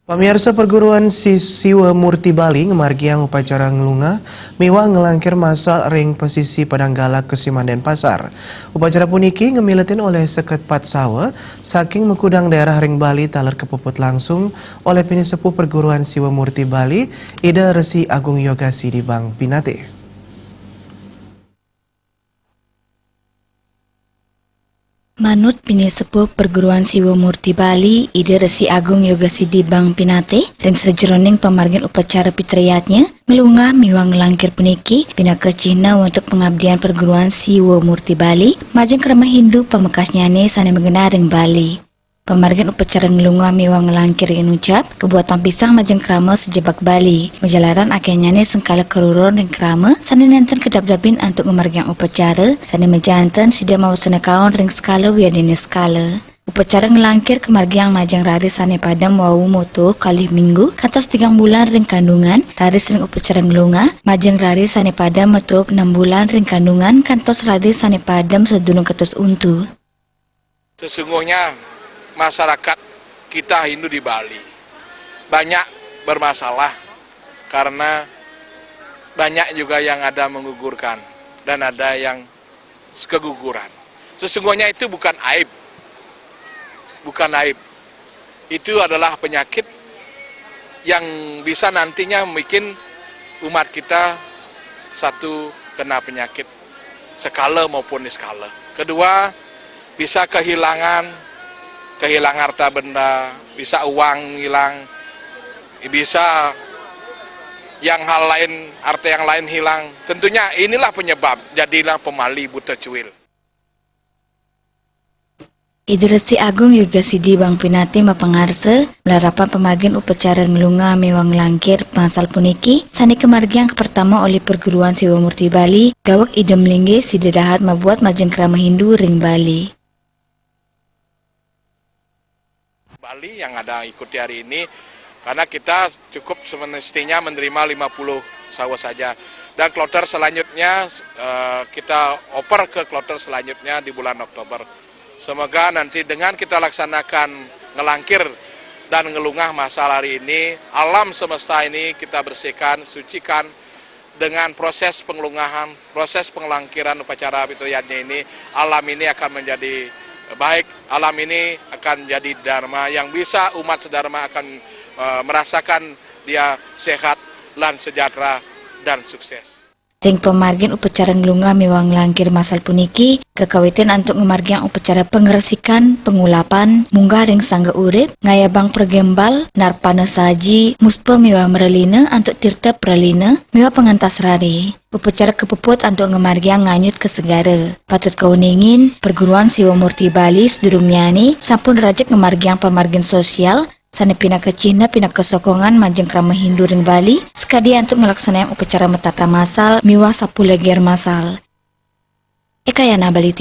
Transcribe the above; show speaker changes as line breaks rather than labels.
Pamirsa perguruan Siwa Murti Bali ngemargiang upacara ngelunga mewah ngelangkir masal ring pesisi Padanggalak Kesiman Denpasar. Upacara puniki ngemiletin oleh seket pat sawa saking mekudang daerah ring Bali taler kepuput langsung oleh pinisepuh perguruan Siwa Murti Bali Ida Resi Agung Yoga Sidibang Pinate.
Manut pinisepuh perguruan Siwa Murti Bali, Ida Resi Agung Yoga Sidibang Pinate, ring sejeroning pemargin upacara pitriyatnya, ngelunggah miwang ngelangkir puniki, pinaka Cina untuk pengabdian perguruan Siwa Murti Bali, majeng krama Hindu pamekasnya sane mengenal ring Bali. Pemargin upacara ngelunggah miwang ngelangkir ring ucap, kebuatan pisang majeng krama sejebak Bali, majalaran akhirnya sengkala keruron ring krama, sane nenten kedap-dapin untuk ngemargiang upacara, sane mejanten sida mawasana kaon ring skala wiadini skala. Upacara ngelangkir kemargiang majeng rari sane padam wawu moto kali minggu, kantos 3 bulan ring kandungan, rari sering upacara ngelunga, majeng rari sane padam moto 6 bulan ring kandungan, kantos rari sane padam sedulung ketus untu.
Sesungguhnya masyarakat kita Hindu di Bali banyak bermasalah karena banyak juga yang ada menggugurkan dan ada yang keguguran. Sesungguhnya itu bukan aib. Bukan aib. Itu adalah penyakit yang bisa nantinya bikin umat kita satu kena penyakit skala maupun niskala. Kedua, bisa kehilangan harta benda, bisa uang hilang, bisa yang hal lain, harta yang lain hilang. Tentunya inilah penyebab, jadilah pemali buta cuil.
Ida Resi Agung Yoga Sidibang Pinate mapangarse melarapan pemargin upacara ngelunga mewang langkir pasal puniki sani kemargiang pertama oleh perguruan Siwa Murti Bali dawak idem lingge sidedahat mabuat majeng krama Hindu ring Bali.
Bali yang ada ikuti hari ini karena kita cukup semestinya menerima 50 sawa saja dan kloter selanjutnya kita oper ke kloter selanjutnya di bulan Oktober. Semoga nanti dengan kita laksanakan ngelangkir dan ngelungah masal hari ini, alam semesta ini kita bersihkan, sucikan dengan proses pengelungahan, proses pengelangkiran upacara pitriyatnya ini, alam ini akan menjadi baik, alam ini akan jadi dharma yang bisa umat sedharma akan merasakan dia sehat dan sejahtera dan sukses.
Ring pemargin upacara ngelunga mewang langkir masal puniki, kekawitin untuk ngemargiang upacara pengeresikan, pengulapan, munggah ring sangga urip, ngayabang pergembal, narpana saji, muspa mewah merelina untuk tirta pralina, mewah pengantas rari. Upacara kepuput untuk ngemargiang nganyut ke segara. Patut kauningin, perguruan Siwa Murti Bali sedurungnyani, sampun rajak ngemargiang pemargin sosial, sane pinaka Cina pinaka sokongan majeng krama Hindu ring Bali sekadi untuk melaksanakan upacara metata masal miwah 10 leger masal. Ekayana Bali.